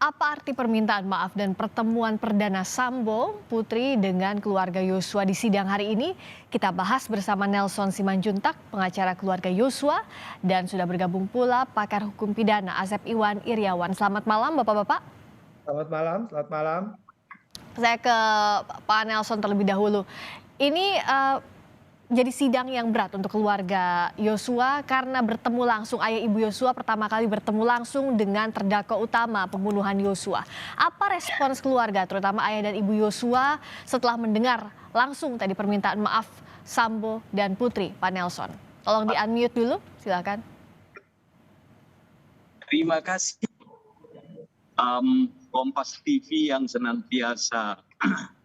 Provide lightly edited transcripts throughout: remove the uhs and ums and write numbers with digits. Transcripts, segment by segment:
Apa arti permintaan maaf dan pertemuan perdana Sambo, Putri dengan keluarga Yosua di sidang hari ini? Kita bahas bersama Nelson Simanjuntak, pengacara keluarga Yosua, dan sudah bergabung pula pakar hukum pidana Asep Iwan Iryawan. Selamat malam Bapak-Bapak. Selamat malam, selamat malam. Saya ke Pak Nelson terlebih dahulu. Ini jadi sidang yang berat untuk keluarga Yosua karena bertemu langsung ayah ibu Yosua pertama kali bertemu langsung dengan terdakwa utama pembunuhan Yosua. Apa respons keluarga terutama ayah dan ibu Yosua setelah mendengar langsung tadi permintaan maaf Sambo dan Putri, Pak Nelson? Tolong di-unmute dulu, silakan. Terima kasih Kompas TV yang senantiasa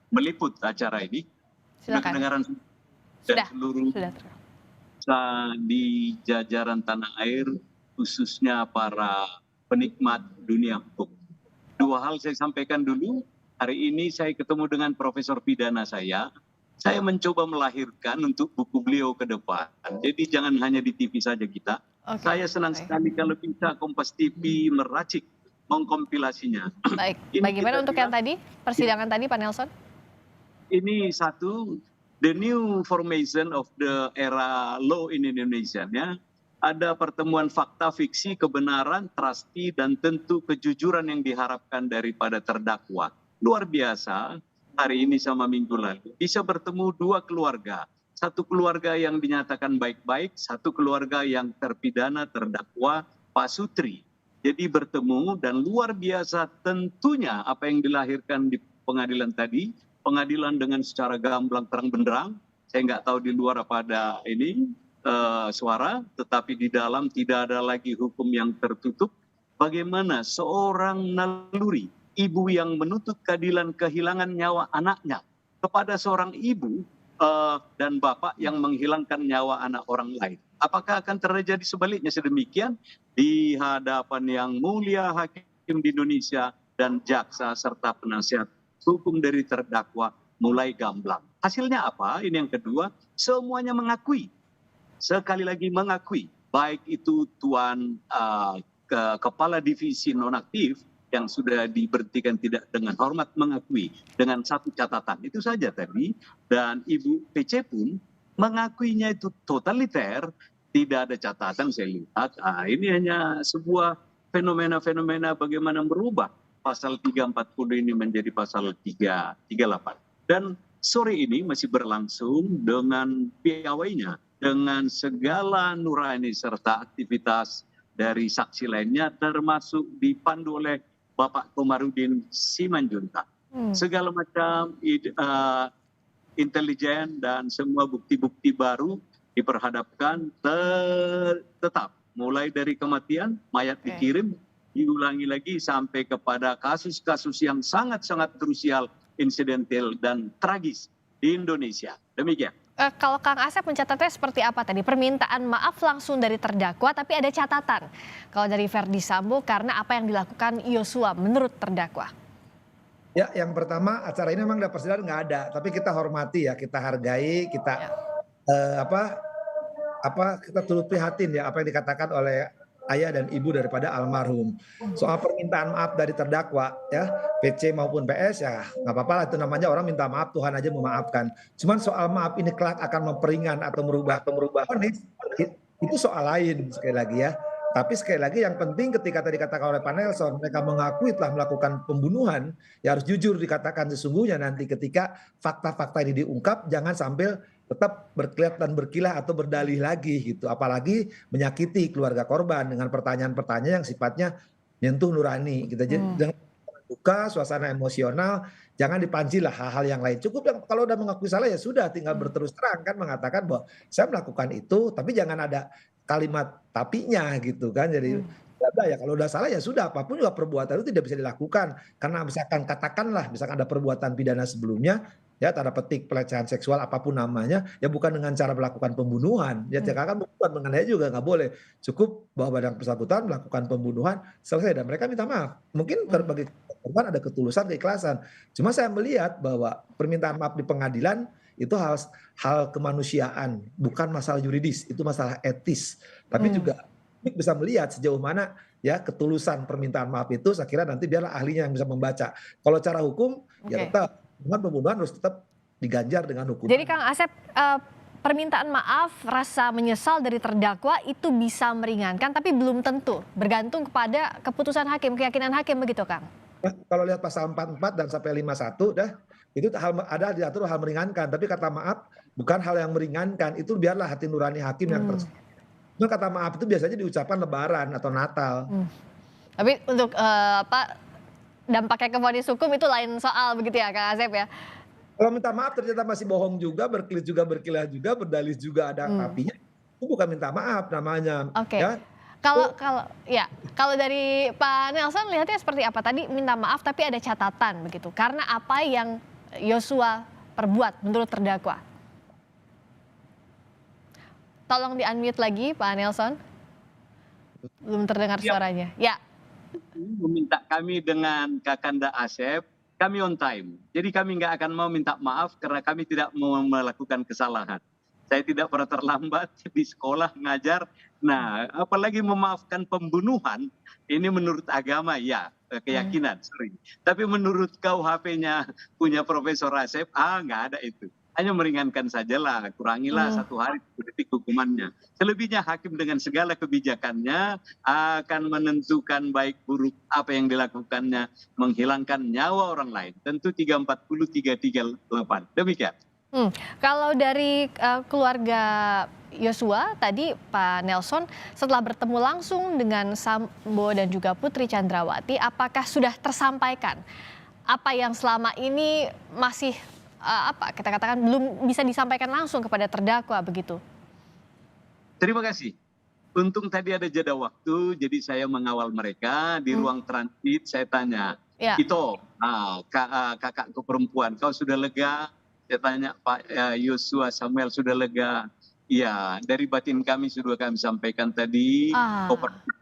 meliput acara ini. Silakan. Kedengaran dan seluruh di jajaran tanah air, khususnya para penikmat dunia hukum. Dua hal saya sampaikan dulu. Hari ini saya ketemu dengan profesor pidana saya. Saya mencoba melahirkan untuk buku beliau ke depan. Jadi jangan hanya di TV saja kita. Saya senang sekali kalau bisa Kompas TV meracik, mengkompilasinya. Baik, bagaimana untuk yang tadi, persidangan tadi Pak Nelson? Ini satu, the new formation of the era law in Indonesia. Ya. Ada pertemuan fakta, fiksi, kebenaran, trusty, dan tentu kejujuran yang diharapkan daripada terdakwa. Luar biasa, hari ini sama minggu lalu. Bisa bertemu dua keluarga. Satu keluarga yang dinyatakan baik-baik, satu keluarga yang terpidana, terdakwa, Pak Sutri. Jadi bertemu dan luar biasa tentunya apa yang dilahirkan di pengadilan tadi. Pengadilan dengan secara gamblang terang benderang, saya nggak tahu di luar apa ada ini suara, tetapi di dalam tidak ada lagi hukum yang tertutup. Bagaimana seorang naluri, ibu yang menuntut keadilan kehilangan nyawa anaknya kepada seorang ibu dan bapak yang menghilangkan nyawa anak orang lain. Apakah akan terjadi sebaliknya sedemikian di hadapan yang mulia hakim di Indonesia dan jaksa serta penasihat hukum dari terdakwa mulai gamblang. Hasilnya apa? Ini yang kedua, semuanya mengakui. Sekali lagi mengakui, baik itu tuan kepala divisi nonaktif yang sudah diberhentikan tidak dengan hormat mengakui dengan satu catatan. Itu saja tadi. Dan Ibu PC pun mengakuinya itu totaliter, tidak ada catatan saya lihat. Ini hanya sebuah fenomena-fenomena bagaimana merubah pasal 340 ini menjadi pasal 338. Dan sore ini masih berlangsung dengan piawainya, dengan segala nurani serta aktivitas dari saksi lainnya, termasuk dipandu oleh Bapak Komarudin Simanjuntak. Segala macam intelijen dan semua bukti-bukti baru diperhadapkan tetap. Mulai dari kematian, mayat dikirim, diulangi lagi sampai kepada kasus-kasus yang sangat-sangat krusial, insidental, dan tragis di Indonesia. Demikian. Kalau Kang Asep mencatatnya seperti apa tadi? Permintaan maaf langsung dari terdakwa, tapi ada catatan. Kalau dari Verdi Sambo, karena apa yang dilakukan Yosua menurut terdakwa. Ya, yang pertama acara ini memang persidangan nggak ada, tapi kita hormati ya, kita hargai, kita kita turut prihatin ya apa yang dikatakan oleh ayah dan ibu daripada almarhum. Soal permintaan maaf dari terdakwa ya, PC maupun PS ya nggak apa-apa lah, itu namanya orang minta maaf, Tuhan aja memaafkan. Cuman soal maaf ini kelak akan memperingan atau merubah vonis, itu soal lain sekali lagi ya. Tapi sekali lagi yang penting ketika tadi katakan oleh Pak Nelson, mereka mengakui telah melakukan pembunuhan, ya harus jujur dikatakan sesungguhnya nanti ketika fakta-fakta ini diungkap, jangan sambil tetap berkelihat dan berkilah atau berdalih lagi gitu. Apalagi menyakiti keluarga korban dengan pertanyaan-pertanyaan yang sifatnya menyentuh nurani. Kita jangan buka suasana emosional, jangan dipancing lah hal-hal yang lain. Cukup yang kalau udah mengakui salah ya sudah, tinggal berterus terang kan mengatakan bahwa saya melakukan itu, tapi jangan ada kalimat tapinya gitu kan. Jadi ya kalau udah salah ya sudah, apapun juga perbuatan itu tidak bisa dilakukan karena misalkan katakanlah misalkan ada perbuatan pidana sebelumnya ya, tanda petik pelecehan seksual apapun namanya, ya bukan dengan cara melakukan pembunuhan. Ya kan pembunuhan mengenai juga nggak boleh. Cukup bahwa yang bersangkutan melakukan pembunuhan selesai dan mereka minta maaf. Mungkin bagi korban ada ketulusan, keikhlasan. Cuma saya melihat bahwa permintaan maaf di pengadilan itu hal kemanusiaan, bukan masalah yuridis, itu masalah etis. Tapi juga bisa melihat sejauh mana ya ketulusan permintaan maaf itu, saya kira nanti biarlah ahlinya yang bisa membaca. Kalau cara hukum ya Oke. tetap pembunuhan harus tetap diganjar dengan Jadi hukuman. Kang Asep, permintaan maaf, rasa menyesal dari terdakwa itu bisa meringankan, tapi belum tentu, bergantung kepada keputusan hakim, keyakinan hakim begitu Kang? Nah, kalau lihat pasal 44 dan sampai 51 dah itu ada diatur hal meringankan, tapi kata maaf bukan hal yang meringankan, itu biarlah hati nurani hakim yang Hmm. Cuma kata maaf itu biasanya diucapkan Lebaran atau Natal. Hmm. Tapi untuk dampaknya ke vonis hukum itu lain soal begitu ya Kang Asep ya? Kalau minta maaf ternyata masih bohong juga, berkelit juga, berkilah juga, berdalih juga ada Hmm. apinya, itu bukan minta maaf namanya, Oke. ya. Kalau Itu kalau ya, kalau dari Pak Nelson lihatnya seperti apa? Tadi minta maaf tapi ada catatan begitu, karena apa yang Yosua perbuat menurut terdakwa. Tolong di-unmute lagi Pak Nelson, belum terdengar Siap. suaranya. Ya, Meminta kami dengan Kakanda Asep, kami on time. Jadi kami nggak akan mau minta maaf karena kami tidak mau melakukan kesalahan. Saya tidak pernah terlambat di sekolah ngajar. Nah, apalagi memaafkan pembunuhan, ini menurut agama ya, keyakinan, sorry. Tapi menurut KUHP-nya punya Profesor Asep, nggak ada itu. Hanya meringankan sajalah, kurangilah 1 hari 1 detik hukumannya. Selebihnya hakim dengan segala kebijakannya akan menentukan baik buruk apa yang dilakukannya, menghilangkan nyawa orang lain. Tentu 340, 338. Demikian. Kalau dari keluarga Yosua tadi Pak Nelson setelah bertemu langsung dengan Sambo dan juga Putri Chandrawati, apakah sudah tersampaikan apa yang selama ini masih kita katakan belum bisa disampaikan langsung kepada terdakwa begitu? Terima kasih. Untung tadi ada jeda waktu, jadi saya mengawal mereka di ruang transit. Saya tanya, Ya. Ito, kakakku perempuan, kau sudah lega? Saya tanya, Pak Yosua Samuel sudah lega? Iya, dari batin kami sudah kami sampaikan tadi,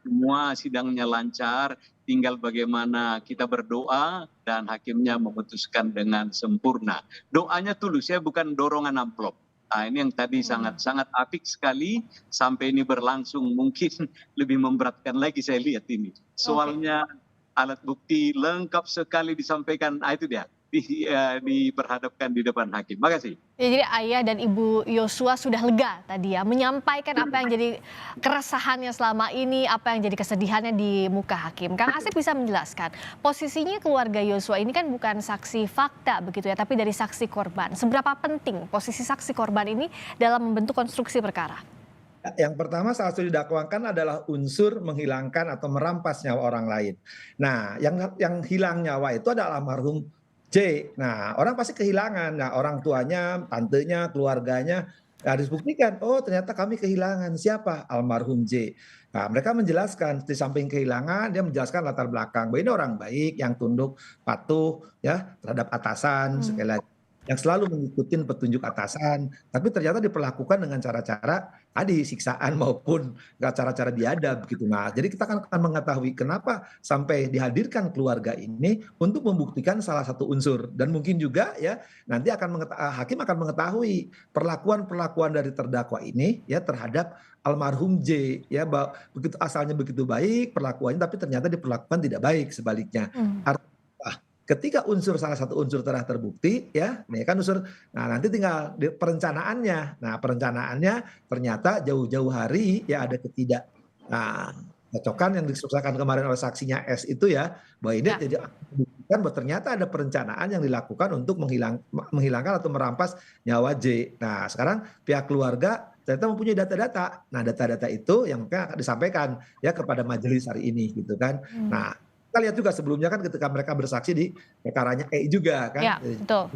semua sidangnya lancar, tinggal bagaimana kita berdoa dan hakimnya memutuskan dengan sempurna. Doanya tulus, ya bukan dorongan amplop. Nah, ini yang tadi sangat apik sekali, sampai ini berlangsung mungkin lebih memberatkan lagi saya lihat ini. Soalnya alat bukti lengkap sekali disampaikan, itu dia, diperhadapkan di depan hakim. Makasih. Ya, jadi ayah dan ibu Yosua sudah lega tadi ya, menyampaikan apa yang jadi keresahannya selama ini, apa yang jadi kesedihannya di muka hakim. Kang Asep bisa menjelaskan, posisinya keluarga Yosua ini kan bukan saksi fakta begitu ya, tapi dari saksi korban. Seberapa penting posisi saksi korban ini dalam membentuk konstruksi perkara? Yang pertama salah satu didakwakan adalah unsur menghilangkan atau merampas nyawa orang lain. Nah, yang hilang nyawa itu adalah almarhum J. Nah, orang pasti kehilangan. Nah, orang tuanya, tantenya, keluarganya harus buktikan, oh ternyata kami kehilangan siapa? Almarhum J. Nah, mereka menjelaskan di samping kehilangan, dia menjelaskan latar belakang. Bahwa ini orang baik yang tunduk, patuh ya terhadap atasan, sekali lagi yang selalu mengikuti petunjuk atasan, tapi ternyata diperlakukan dengan cara-cara tadi siksaan maupun cara-cara biadab gitu. Nah, jadi kita akan mengetahui kenapa sampai dihadirkan keluarga ini untuk membuktikan salah satu unsur, dan mungkin juga ya nanti hakim akan mengetahui perlakuan dari terdakwa ini ya terhadap almarhum J ya, begitu asalnya begitu baik perlakuannya, tapi ternyata diperlakukan tidak baik sebaliknya. Ketika salah satu unsur telah terbukti ya, nih kan unsur, nah nanti tinggal perencanaannya. Nah, perencanaannya ternyata jauh-jauh hari ya ada cocokan yang disuksakan kemarin oleh saksinya S itu ya, bahwa ini jadi buktikan bahwa ternyata ada perencanaan yang dilakukan untuk menghilangkan atau merampas nyawa J. Nah, sekarang pihak keluarga ternyata mempunyai data-data. Nah, data-data itu yang akan disampaikan ya kepada majelis hari ini gitu kan. Nah, kita lihat juga sebelumnya kan ketika mereka bersaksi di perkaranya E juga kan. Ya, betul.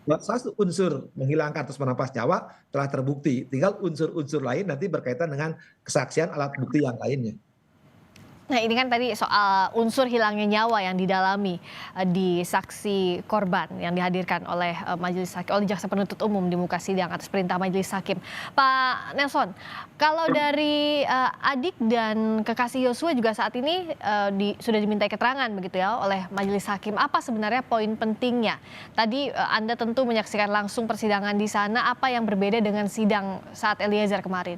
Salah satu unsur menghilangkan atau merampas nyawa telah terbukti. Tinggal unsur-unsur lain nanti berkaitan dengan kesaksian alat bukti yang lainnya. Nah, ini kan tadi soal unsur hilangnya nyawa yang didalami di saksi korban yang dihadirkan oleh majelis hakim, oleh jaksa penuntut umum di muka sidang atas perintah majelis hakim. Pak Nelson, kalau dari adik dan kekasih Yosua juga saat ini sudah dimintai keterangan begitu ya oleh majelis hakim. Apa sebenarnya poin pentingnya? Tadi Anda tentu menyaksikan langsung persidangan di sana. Apa yang berbeda dengan sidang saat Eliezer kemarin?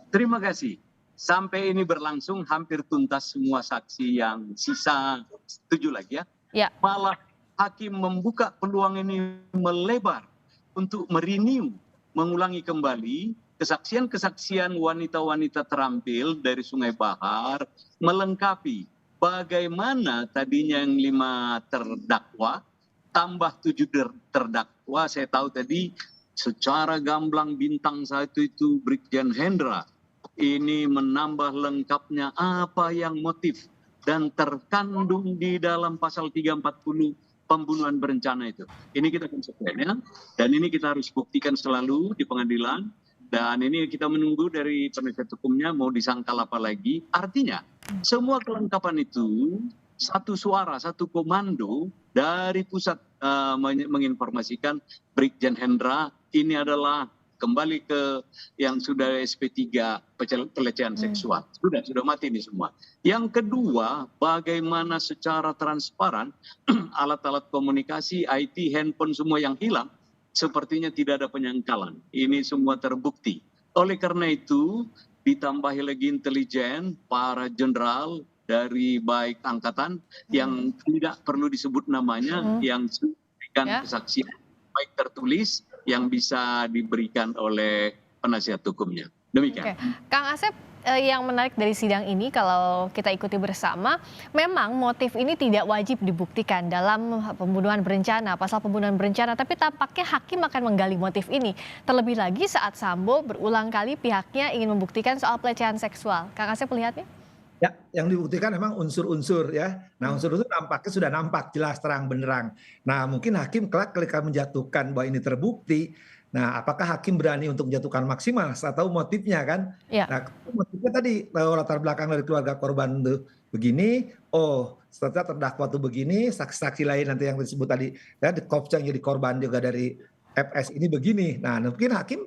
Terima kasih. sampai ini berlangsung hampir tuntas semua saksi yang sisa 7 lagi ya. Ya. Malah hakim membuka peluang ini melebar untuk merenew, mengulangi kembali kesaksian-kesaksian wanita-wanita terampil dari Sungai Bahar, melengkapi bagaimana tadinya yang 5 terdakwa, tambah 7 terdakwa. Saya tahu tadi secara gamblang bintang satu itu Brigjen Hendra ini menambah lengkapnya apa yang motif dan terkandung di dalam pasal 340 pembunuhan berencana itu. Ini kita konsekuennya dan ini kita harus buktikan selalu di pengadilan. Dan ini kita menunggu dari penasihat hukumnya mau disangkal apa lagi. Artinya semua kelengkapan itu satu suara, satu komando dari pusat menginformasikan Brigjen Hendra ini adalah kembali ke yang sudah SP3 pelecehan seksual. Sudah mati ini semua. Yang kedua, bagaimana secara transparan alat-alat komunikasi, IT, handphone semua yang hilang sepertinya tidak ada penyangkalan. Ini semua terbukti. Oleh karena itu, ditambahi lagi intelijen, para jenderal dari baik angkatan yang tidak perlu disebut namanya, yang memberikan kesaksian baik tertulis yang bisa diberikan oleh penasihat hukumnya. Demikian. Kang Asep, yang menarik dari sidang ini kalau kita ikuti bersama, memang motif ini tidak wajib dibuktikan dalam pembunuhan berencana, pasal pembunuhan berencana, tapi tampaknya hakim akan menggali motif ini. Terlebih lagi saat Sambo berulang kali pihaknya ingin membuktikan soal pelecehan seksual. Kang Asep melihatnya? Ya, yang dibuktikan memang unsur-unsur ya. Nah, unsur-unsur nampaknya sudah nampak jelas terang benderang. Nah, mungkin hakim kelak ketika menjatuhkan bahwa ini terbukti, nah apakah hakim berani untuk menjatuhkan maksimal setelah tahu motifnya kan? Ya. Nah, motifnya tadi latar belakang dari keluarga korban itu begini, oh setelah terdakwa itu begini, saksi-saksi lain nanti yang disebut tadi ya di yang jadi korban juga dari FS ini begini. Nah, mungkin hakim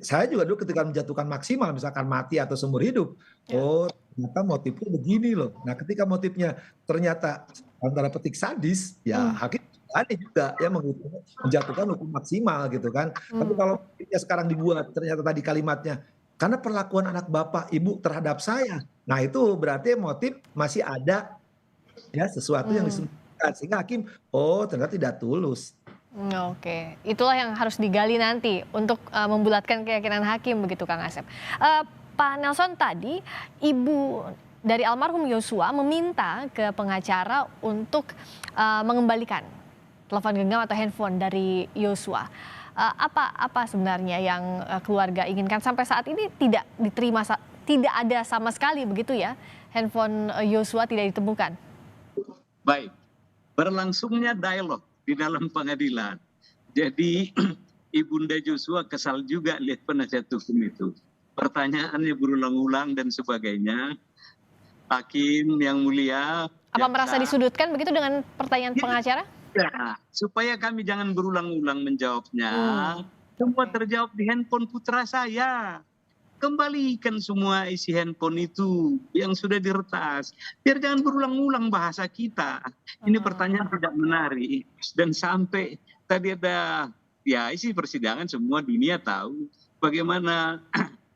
saya juga dulu ketika menjatuhkan maksimal misalkan mati atau seumur hidup, oh ternyata motifnya begini loh. Nah, ketika motifnya ternyata antara petik sadis, ya hakim ada juga ya menjatuhkan hukum maksimal gitu kan. Tapi kalau motifnya sekarang dibuat ternyata tadi kalimatnya karena perlakuan anak bapak ibu terhadap saya, nah itu berarti motif masih ada ya sesuatu yang disembunyikan sehingga hakim oh ternyata tidak tulus. Oke, itulah yang harus digali nanti untuk membulatkan keyakinan hakim begitu Kang Asep. Pak Nelson, tadi ibu dari almarhum Yosua meminta ke pengacara untuk mengembalikan telepon genggam atau handphone dari Yosua. Apa sebenarnya yang keluarga inginkan sampai saat ini tidak diterima, tidak ada sama sekali begitu ya, handphone Yosua tidak ditemukan. Baik, berlangsungnya dialog di dalam pengadilan. Jadi Ibunda Joshua kesal juga lihat penasihat hukum itu. Pertanyaannya berulang-ulang dan sebagainya. Hakim yang mulia. Apa merasa disudutkan begitu dengan pertanyaan pengacara? Ya, supaya kami jangan berulang-ulang menjawabnya. Semua terjawab di handphone putra saya. Kembalikan semua isi handphone itu yang sudah diretas. Biar jangan berulang-ulang bahasa kita. Ini pertanyaan tidak menarik. Dan sampai tadi ada ya isi persidangan semua dunia tahu bagaimana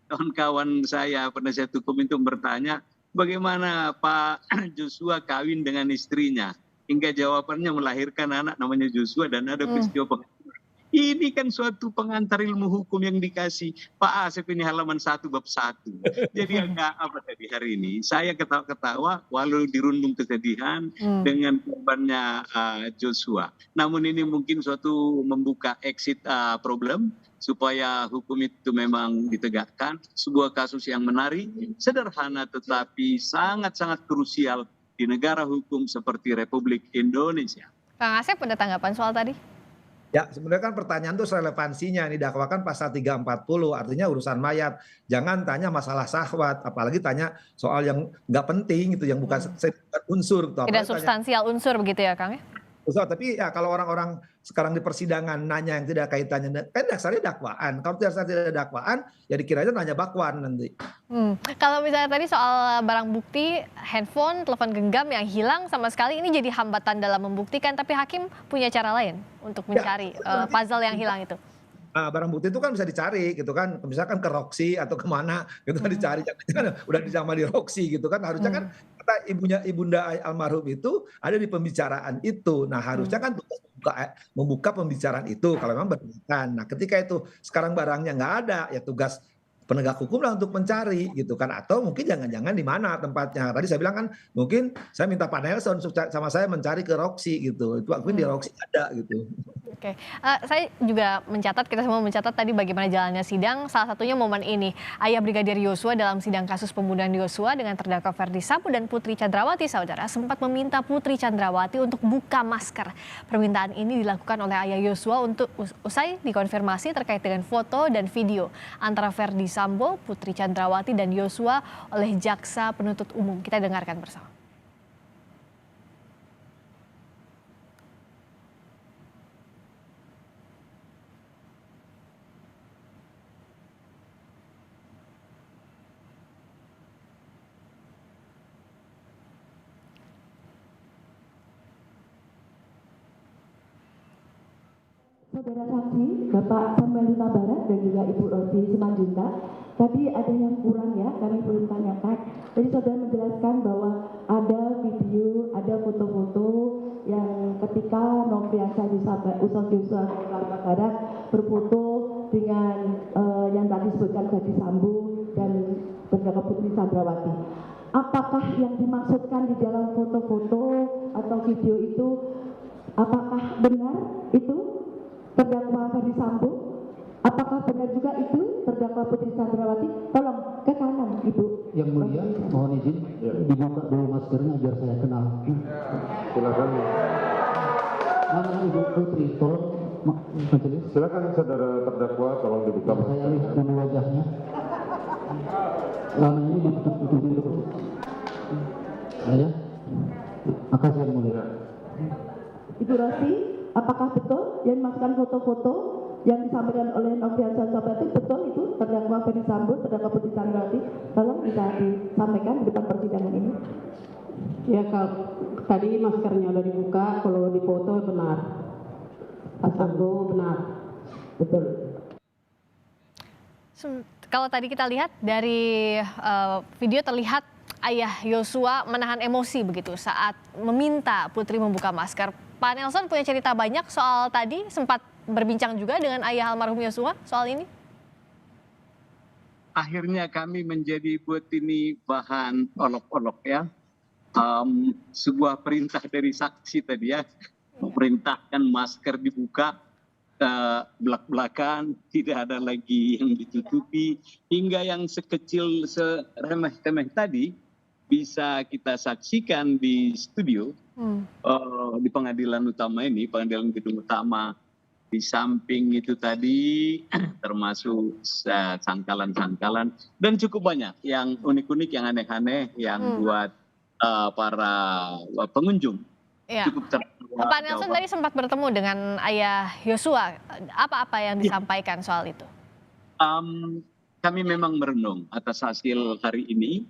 kawan-kawan saya penasihat hukum itu bertanya bagaimana Pak Joshua kawin dengan istrinya. Hingga jawabannya melahirkan anak namanya Joshua dan ada peristiwa pengaturan. Ini kan suatu pengantar ilmu hukum yang dikasih Pak Asep ini halaman 1 bab 1. Jadi agak apa tadi hari ini saya ketawa-ketawa walau dirundung kesedihan dengan korbannya Joshua. Namun ini mungkin suatu membuka exit problem supaya hukum itu memang ditegakkan. Sebuah kasus yang menarik, sederhana tetapi sangat-sangat krusial di negara hukum seperti Republik Indonesia. Kang Asep ada tanggapan soal tadi? Ya sebenarnya kan pertanyaan itu relevansinya nih dakwakan pasal 340 artinya urusan mayat. Jangan tanya masalah syahwat apalagi tanya soal yang nggak penting itu yang bukan unsur. Tidak substansial unsur begitu ya Kang ya? Tapi ya kalau orang-orang sekarang di persidangan nanya yang tidak kaitannya, kan dasarnya dakwaan. Kalau tidak dakwaan, ya dikiranya nanya bakwan nanti. Kalau misalnya tadi soal barang bukti, handphone, telepon genggam yang hilang sama sekali ini jadi hambatan dalam membuktikan, tapi hakim punya cara lain untuk mencari puzzle yang hilang itu. Nah, barang bukti itu kan bisa dicari gitu kan, misalkan ke Roxy atau kemana gitu kan Hmm. dicari, jangan udah sama di Roxy gitu kan, harusnya kan Hmm. kata ibunda almarhum itu ada di pembicaraan itu. Nah, harusnya Hmm. kan tugas membuka pembicaraan itu kalau memang berkaitan. Nah, ketika itu sekarang barangnya nggak ada, ya tugas penegak hukum lah untuk mencari gitu kan, atau mungkin jangan-jangan di mana tempatnya. Tadi saya bilang kan mungkin saya minta Pak Nelson sama saya mencari ke Roxy gitu, itu mungkin di Hmm. Roxy ada gitu. Oke, saya juga mencatat, kita semua mencatat tadi bagaimana jalannya sidang, salah satunya momen ini. Ayah Brigadir Yosua dalam sidang kasus pembunuhan Yosua dengan terdakwa Ferdi Sambo dan Putri Chandrawati, saudara, sempat meminta Putri Chandrawati untuk buka masker. Permintaan ini dilakukan oleh ayah Yosua untuk usai dikonfirmasi terkait dengan foto dan video antara Ferdi Sambo, Putri Chandrawati, dan Yosua oleh jaksa penuntut umum. Kita dengarkan bersama. Saudara saksi, Bapak Samuel Huta Barat dan juga Ibu Rosi Simanjuntak, tadi ada yang kurang ya, kami belum tanyakan. Jadi saudara menjelaskan bahwa ada video, ada foto-foto yang ketika Nofriansah Yosua Huta Barat berfoto dengan yang tadi disebutkan Ferdi Sambo dan terdakwa Putri Chandrawati. Apakah yang dimaksudkan di dalam foto-foto atau video itu, apakah benar itu terdakwa Ferdi Sambo? Apakah benar juga itu terdakwa Putri Chandrawati? Tolong ke kanan, Ibu. Yang mulia, mohon izin dibuka dulu maskernya biar saya kenal. Silakan. Mana Ibu Putri? Tolong majelis. Silakan saudara terdakwa tolong dibuka Saya masker. lihat dulu wajahnya. Lama ini ditutup dulu. Ya. Makasih yang mulia. Ibu Rosi, apakah betul yang dimaksudkan foto-foto yang disampaikan oleh Nofriansah Yosua betul itu terdakwa Ferdi Sambo, terdakwa Putri Chandrawati? Tolong bisa disampaikan di depan persidangan ini. Ya, kalau tadi maskernya udah dibuka, kalau dipoto benar. Pak Sambo benar. Betul. Kalau tadi kita lihat dari video terlihat ayah Yosua menahan emosi begitu saat meminta Putri membuka masker. Pak Nelson punya cerita banyak soal tadi, sempat berbincang juga dengan ayah almarhum Yosua soal ini? Akhirnya kami menjadi buat ini bahan olok-olok ya. Sebuah perintah dari saksi tadi ya, memerintahkan masker dibuka belak-belakan, tidak ada lagi yang ditutupi, hingga yang sekecil seremeh-temeh tadi bisa kita saksikan di studio di pengadilan utama ini, pengadilan gedung utama. Di samping itu tadi termasuk sangkalan-sangkalan dan cukup banyak yang unik-unik, yang aneh-aneh yang buat para pengunjung. Ya. Cukup tertawa. Pak Nelson tadi sempat bertemu dengan ayah Yosua. Apa-apa yang disampaikan soal itu? Kami memang merenung atas hasil hari ini.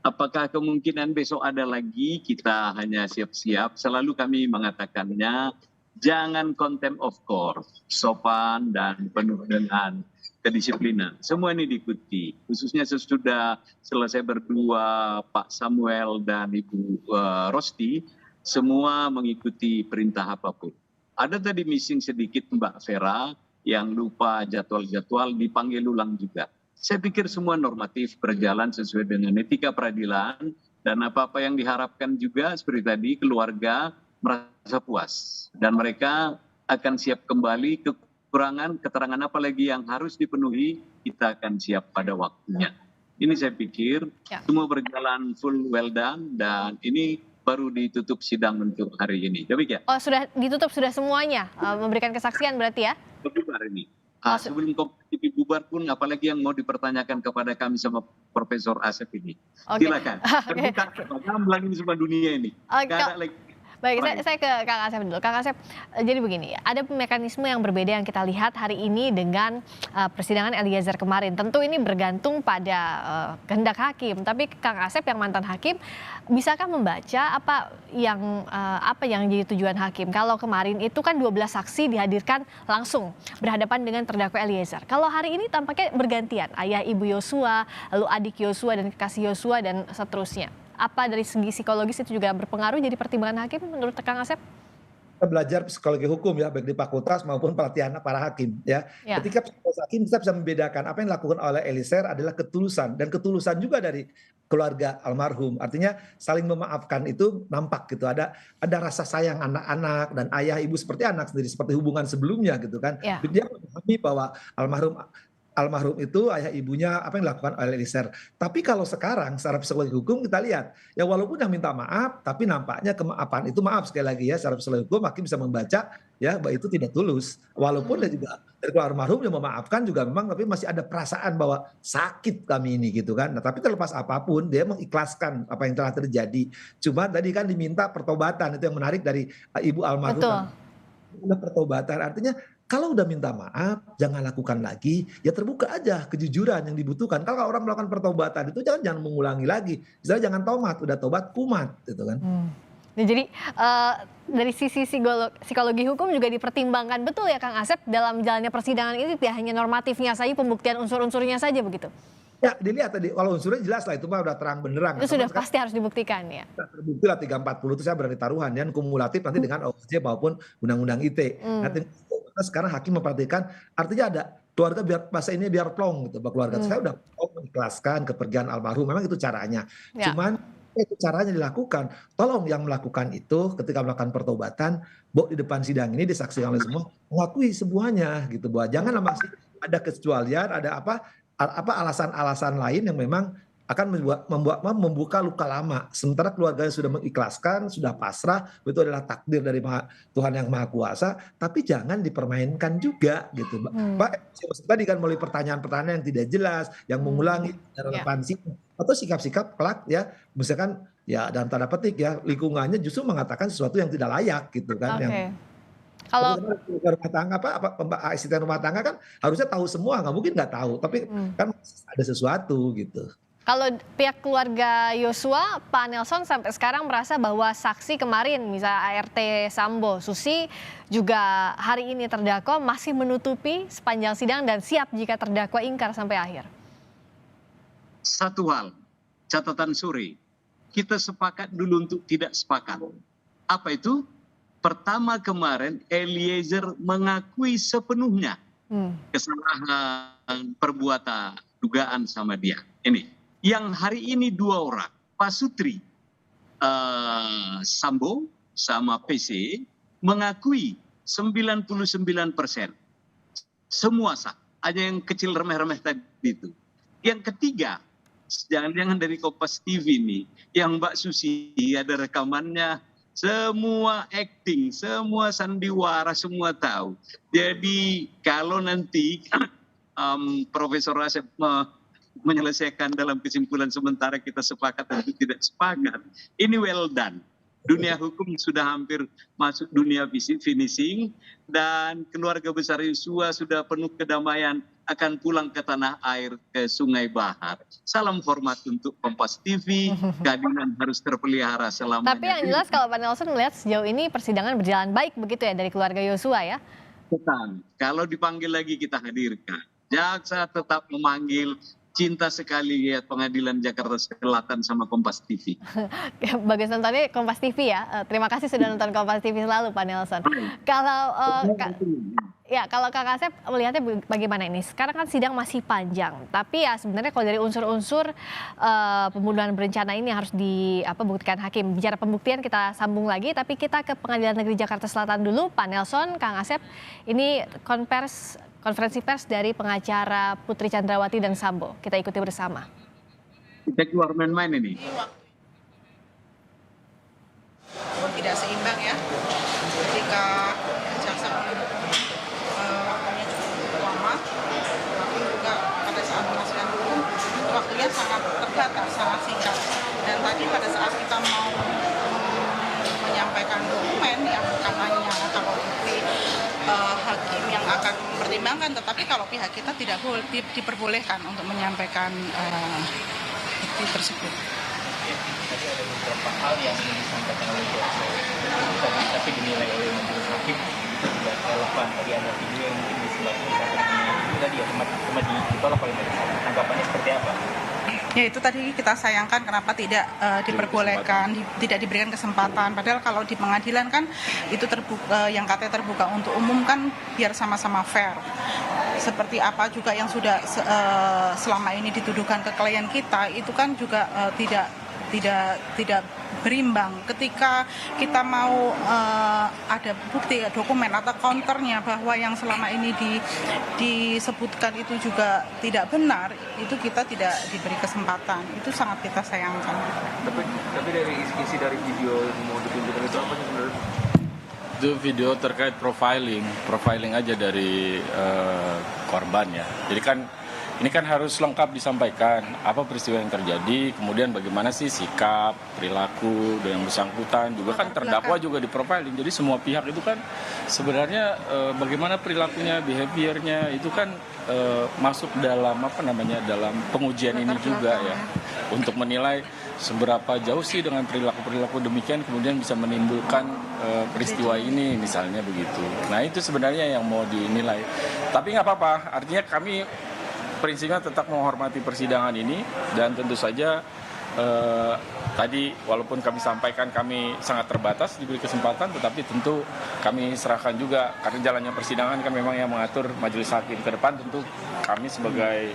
Apakah kemungkinan besok ada lagi? Kita hanya siap-siap. Selalu kami mengatakannya, jangan contempt of court, sopan dan penuh dengan kedisiplinan. Semua ini diikuti. Khususnya sesudah selesai berdua Pak Samuel dan Ibu Rosti, semua mengikuti perintah apapun. Ada tadi missing sedikit Mbak Vera yang lupa jadwal-jadwal, dipanggil ulang juga. Saya pikir semua normatif berjalan sesuai dengan etika peradilan, dan apa-apa yang diharapkan juga seperti tadi keluarga merasa puas dan mereka akan siap kembali. Kekurangan keterangan apa lagi yang harus dipenuhi, kita akan siap pada waktunya. Ini saya pikir semua berjalan full well done, dan ini baru ditutup sidang untuk hari ini. Demikian. Oh, sudah ditutup, sudah semuanya memberikan kesaksian berarti ya? Bubar ini. Sebelum kompetisi bubar pun, apalagi yang mau dipertanyakan kepada kami sama Profesor Asep ini. Silakan. Terbuka, ini semua dunia ini. Nggak ada lagi. Baik, saya ke Kang Asep dulu. Kang Asep, jadi begini, ada mekanisme yang berbeda yang kita lihat hari ini dengan persidangan Eliezer kemarin. Tentu ini bergantung pada kehendak hakim. Tapi Kang Asep yang mantan hakim, bisakah membaca apa yang jadi tujuan hakim? Kalau kemarin itu kan 12 saksi dihadirkan langsung berhadapan dengan terdakwa Eliezer. Kalau hari ini tampaknya bergantian, ayah ibu Yosua, lalu adik Yosua dan kekasih Yosua dan seterusnya. Apa dari segi psikologis itu juga berpengaruh jadi pertimbangan hakim menurut Kang Asep? Kita belajar psikologi hukum ya, baik di fakultas maupun pelatihan para hakim ya. Ketika psikologi hakim kita bisa membedakan apa yang dilakukan oleh Eliezer adalah ketulusan, dan ketulusan juga dari keluarga almarhum. Artinya saling memaafkan itu nampak gitu, ada rasa sayang anak-anak dan ayah ibu seperti anak sendiri, seperti hubungan sebelumnya gitu kan. Dia memahami bahwa almarhum itu ayah ibunya apa yang dilakukan oleh Eliezer. Tapi kalau sekarang secara psikologi hukum kita lihat ya, walaupun yang minta maaf tapi nampaknya kemaafan itu, maaf sekali lagi ya, secara psikologi hukum hakim bisa membaca ya bahwa itu tidak tulus. Walaupun dia juga dari keluarga almarhum yang memaafkan juga memang, tapi masih ada perasaan bahwa sakit kami ini gitu kan. Nah, tapi terlepas apapun dia mengikhlaskan apa yang telah terjadi. Cuma tadi kan diminta pertobatan, itu yang menarik dari ibu almarhum. Ada pertobatan, artinya kalau udah minta maaf, jangan lakukan lagi, ya terbuka aja kejujuran yang dibutuhkan. Kalau orang melakukan pertobatan itu jangan mengulangi lagi. Misalnya jangan tomat, udah tobat kumat gitu kan. Nah, jadi dari sisi psikologi hukum juga dipertimbangkan betul ya Kang Asep dalam jalannya persidangan ini, tidak hanya normatifnya saja, pembuktian unsur-unsurnya saja begitu? Ya dilihat tadi, kalau unsurnya jelas lah, itu mah udah terang benderang. Itu sudah pasti harus dibuktikan ya? Terbukti lah 340 itu saya berani taruhan, dan kumulatif nanti dengan OJK maupun Undang-Undang ITE. Nanti sekarang hakim memperhatikan, artinya ada keluarga biar bahasa ini biar plong gitu, keluarga saya udah mengikhlaskan kepergian almarhum, memang itu caranya. Cuman itu caranya dilakukan. Tolong yang melakukan itu ketika melakukan pertobatan, di depan sidang ini disaksikan oleh semua, mengakui semuanya gitu, bahwa jangan masih ada kecualian, ada alasan-alasan lain yang memang akan membuka luka lama. Sementara keluarganya sudah mengikhlaskan, sudah pasrah, itu adalah takdir dari Tuhan yang Maha Kuasa, tapi jangan dipermainkan juga gitu. Pak, tadi kan melalui pertanyaan-pertanyaan yang tidak jelas, yang mengulangi relevansi atau sikap-sikap kelak ya, misalkan ya dalam tanda petik ya, lingkungannya justru mengatakan sesuatu yang tidak layak gitu kan. Kalau rumah tangga asisten rumah tangga kan harusnya tahu semua, nggak mungkin nggak tahu, tapi kan ada sesuatu gitu. Kalau pihak keluarga Yosua, Pak Nelson sampai sekarang merasa bahwa saksi kemarin, misalnya ART Sambo, Susi, juga hari ini terdakwa masih menutupi sepanjang sidang dan siap jika terdakwa ingkar sampai akhir. Satu hal, catatan sore, kita sepakat dulu untuk tidak sepakat. Apa itu? Pertama kemarin Eliezer mengakui sepenuhnya kesalahan perbuatan dugaan sama dia. Ini. Yang hari ini dua orang, Pak Sutri Sambo sama PC mengakui 99%. Semua sah, hanya yang kecil remeh-remeh tadi itu. Yang ketiga, jangan-jangan dari Kompas TV ini, yang Mbak Susi ada rekamannya, semua acting, semua sandiwara, semua tahu. Jadi kalau nanti Profesor Asep menyelesaikan dalam kesimpulan sementara kita sepakat atau tidak sepakat, ini well done. Dunia hukum sudah hampir masuk dunia finishing, dan keluarga besar Yosua sudah penuh kedamaian akan pulang ke tanah air, ke Sungai Bahar. Salam hormat untuk Kompas TV, keadilan harus terpelihara selamanya. Tapi yang jelas kalau Pak Nelson melihat sejauh ini persidangan berjalan baik begitu ya dari keluarga Yosua ya? Betul. Kalau dipanggil lagi kita hadirkan. Jaksa tetap memanggil, cinta sekali lihat Pengadilan Jakarta Selatan sama Kompas TV. Bagus nontonnya Kompas TV ya. Terima kasih sudah nonton Kompas TV selalu Pak Nelson. Kalau Kak Asep melihatnya bagaimana ini? Sekarang kan sidang masih panjang, tapi ya sebenarnya kalau dari unsur-unsur pembunuhan berencana ini harus dibuktikan hakim. Bicara pembuktian kita sambung lagi, tapi kita ke Pengadilan Negeri Jakarta Selatan dulu. Pak Nelson, Kang Asep, ini konferensi pers dari pengacara Putri Chandrawati dan Sambo. Kita ikuti bersama. Kita keluar main-main ini. Tidak seimbang ya, ketika jaksa menuntut waktunya cukup lama, tapi juga pada saat penasihat hukum waktunya sangat terbatas, sangat singkat. Dan tadi pada saat kita mau menyampaikan perkaranya. Kalau bukti hakim yang akan mempertimbangkan, tetapi kalau pihak kita tidak boleh diperbolehkan untuk menyampaikan bukti tersebut. Tadi ada beberapa hal yang ingin disampaikan oleh jaksa, tapi dinilai oleh majelis hakim itu tidak relevan. Tadi ada video yang mungkin disebabkan karena itu tadi ya cuma ditolak oleh majelis hakim. Tanggapannya seperti apa? Ya itu tadi kita sayangkan kenapa tidak diperbolehkan, tidak diberikan kesempatan. Padahal kalau di pengadilan kan itu terbuka, yang katanya terbuka untuk umum kan biar sama-sama fair. Seperti apa juga yang sudah selama ini dituduhkan ke klien kita itu kan juga tidak berimbang. Ketika kita mau ada bukti dokumen atau counternya bahwa yang selama ini disebutkan itu juga tidak benar, itu kita tidak diberi kesempatan. Itu sangat kita sayangkan. Tapi dari isi dari video yang mau ditunjukkan itu apa sih sebenarnya? Itu video terkait profiling aja dari korban ya. Jadi kan ini kan harus lengkap disampaikan apa peristiwa yang terjadi, kemudian bagaimana sih sikap, perilaku yang bersangkutan, juga kan terdakwa juga di profiling. Jadi semua pihak itu kan sebenarnya bagaimana perilakunya, behaviornya itu kan masuk dalam dalam pengujian ini juga ya, untuk menilai seberapa jauh sih dengan perilaku demikian kemudian bisa menimbulkan peristiwa ini misalnya begitu. Nah itu sebenarnya yang mau dinilai. Tapi nggak apa-apa, artinya kami prinsipnya tetap menghormati persidangan ini dan tentu saja tadi walaupun kami sampaikan kami sangat terbatas diberi kesempatan, tetapi tentu kami serahkan juga karena jalannya persidangan kan memang yang mengatur majelis hakim. Ke depan tentu kami sebagai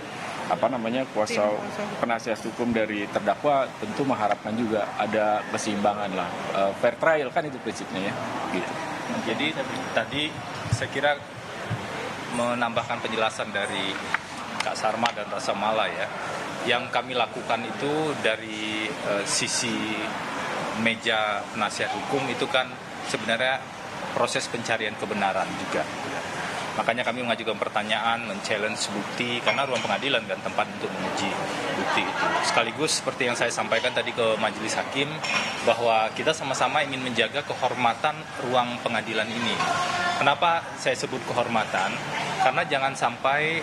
kuasa penasihat hukum dari terdakwa tentu mengharapkan juga ada keseimbangan lah, fair trial kan itu prinsipnya ya gitu. Jadi tadi saya kira menambahkan penjelasan dari Kak Sarma dan Rasa Mala ya, yang kami lakukan itu dari sisi meja penasihat hukum itu kan sebenarnya proses pencarian kebenaran juga. Makanya kami mengajukan pertanyaan, men-challenge bukti, karena ruang pengadilan dan tempat untuk menguji bukti itu. Sekaligus seperti yang saya sampaikan tadi ke majelis hakim, bahwa kita sama-sama ingin menjaga kehormatan ruang pengadilan ini. Kenapa saya sebut kehormatan? Karena jangan sampai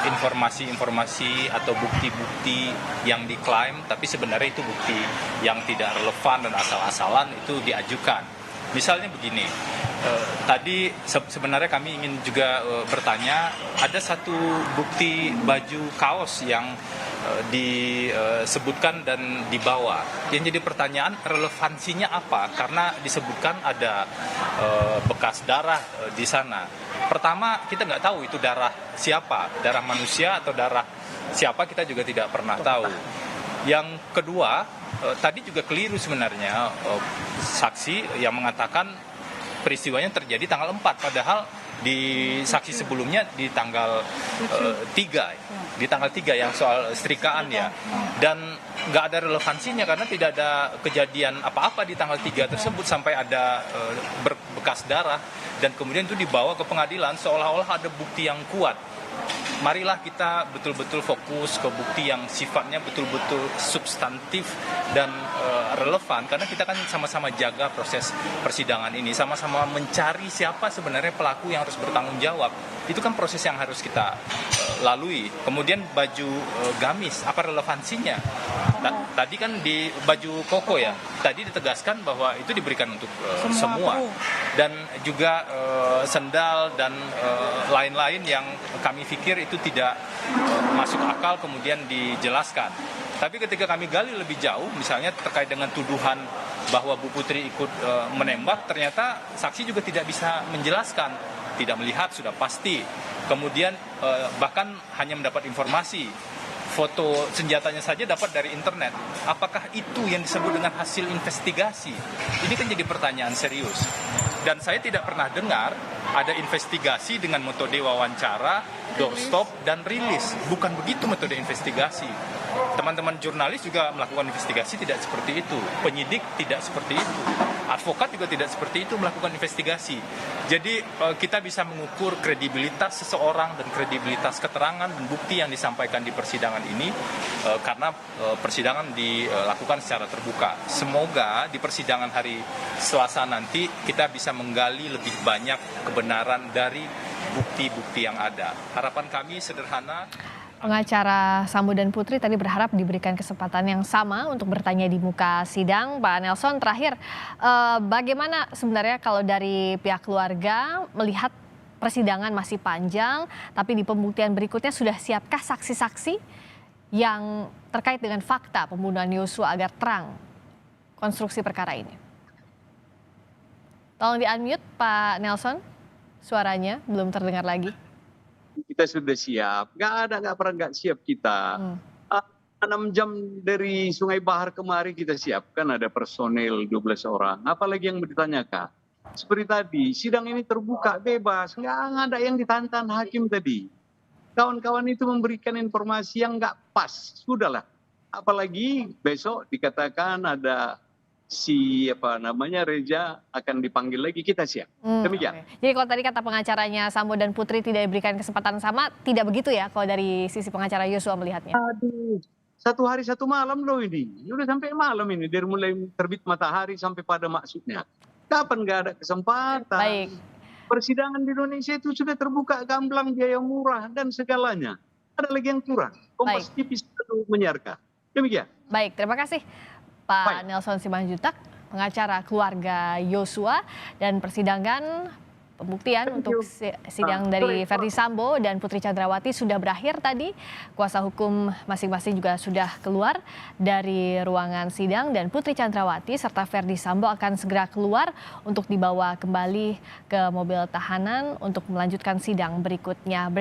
informasi-informasi atau bukti-bukti yang diklaim, tapi sebenarnya itu bukti yang tidak relevan dan asal-asalan itu diajukan. Misalnya begini, tadi sebenarnya kami ingin juga bertanya, ada satu bukti baju kaos yang disebutkan dan dibawa. Yang jadi pertanyaan, relevansinya apa? Karena disebutkan ada bekas darah di sana. Pertama, kita nggak tahu itu darah siapa, darah manusia atau darah siapa, kita juga tidak pernah tahu. Yang kedua, tadi juga keliru sebenarnya saksi yang mengatakan peristiwanya terjadi tanggal 4, padahal di saksi sebelumnya di tanggal 3, di tanggal 3 yang soal setrikaan ya, dan nggak ada relevansinya karena tidak ada kejadian apa-apa di tanggal 3 tersebut sampai ada bekas darah dan kemudian itu dibawa ke pengadilan seolah-olah ada bukti yang kuat. Marilah kita betul-betul fokus ke bukti yang sifatnya betul-betul substantif dan relevan, karena kita kan sama-sama jaga proses persidangan ini, sama-sama mencari siapa sebenarnya pelaku yang harus bertanggung jawab. Itu kan proses yang harus kita lalui. Kemudian baju gamis, apa relevansinya? Tadi kan di baju koko ya, tadi ditegaskan bahwa itu diberikan untuk semua. Dan juga sendal dan lain-lain yang kami pikir itu tidak masuk akal kemudian dijelaskan. Tapi ketika kami gali lebih jauh, misalnya terkait dengan tuduhan bahwa Bu Putri ikut menembak, ternyata saksi juga tidak bisa menjelaskan, tidak melihat sudah pasti. Kemudian bahkan hanya mendapat informasi, foto senjatanya saja dapat dari internet. Apakah itu yang disebut dengan hasil investigasi? Ini kan jadi pertanyaan serius. Dan saya tidak pernah dengar ada investigasi dengan metode wawancara, doorstop, dan rilis. Bukan begitu metode investigasi. Teman-teman jurnalis juga melakukan investigasi tidak seperti itu. Penyidik tidak seperti itu. Advokat juga tidak seperti itu melakukan investigasi. Jadi kita bisa mengukur kredibilitas seseorang dan kredibilitas keterangan dan bukti yang disampaikan di persidangan ini karena persidangan dilakukan secara terbuka. Semoga di persidangan hari Selasa nanti kita bisa menggali lebih banyak kebenaran dari bukti-bukti yang ada. Harapan kami sederhana. Pengacara Sambo dan Putri tadi berharap diberikan kesempatan yang sama untuk bertanya di muka sidang. Pak Nelson, terakhir, bagaimana sebenarnya kalau dari pihak keluarga melihat persidangan masih panjang, tapi di pembuktian berikutnya sudah siapkah saksi-saksi yang terkait dengan fakta pembunuhan Yosua agar terang konstruksi perkara ini? Tolong di-unmute Pak Nelson, suaranya belum terdengar lagi. Kita sudah siap, nggak pernah nggak siap kita. 6 jam dari Sungai Bahar kemari kita siapkan, ada personel 12 orang. Apalagi yang ditanyakan? Seperti tadi, sidang ini terbuka, bebas, nggak ada yang ditantang hakim tadi. Kawan-kawan itu memberikan informasi yang nggak pas, sudahlah. Apalagi besok dikatakan ada Reza akan dipanggil lagi, kita siap. Demikian. Okay. Jadi kalau tadi kata pengacaranya Sambo dan Putri tidak diberikan kesempatan sama, tidak begitu ya kalau dari sisi pengacara Yosua melihatnya? Aduh, 1 hari 1 malam loh ini. Udah sampai malam ini, dari mulai terbit matahari sampai pada maksudnya. Kapan nggak ada kesempatan? Baik. Persidangan di Indonesia itu sudah terbuka, gamblang, biaya murah, dan segalanya. Ada lagi yang kurang. Kompas TV selalu menyiarkan. Demikian. Baik, terima kasih Pak Nelson Simanjuntak, pengacara keluarga Yosua, dan persidangan pembuktian untuk sidang dari Verdi Sambo dan Putri Chandrawati sudah berakhir tadi. Kuasa hukum masing-masing juga sudah keluar dari ruangan sidang dan Putri Chandrawati serta Verdi Sambo akan segera keluar untuk dibawa kembali ke mobil tahanan untuk melanjutkan sidang berikutnya.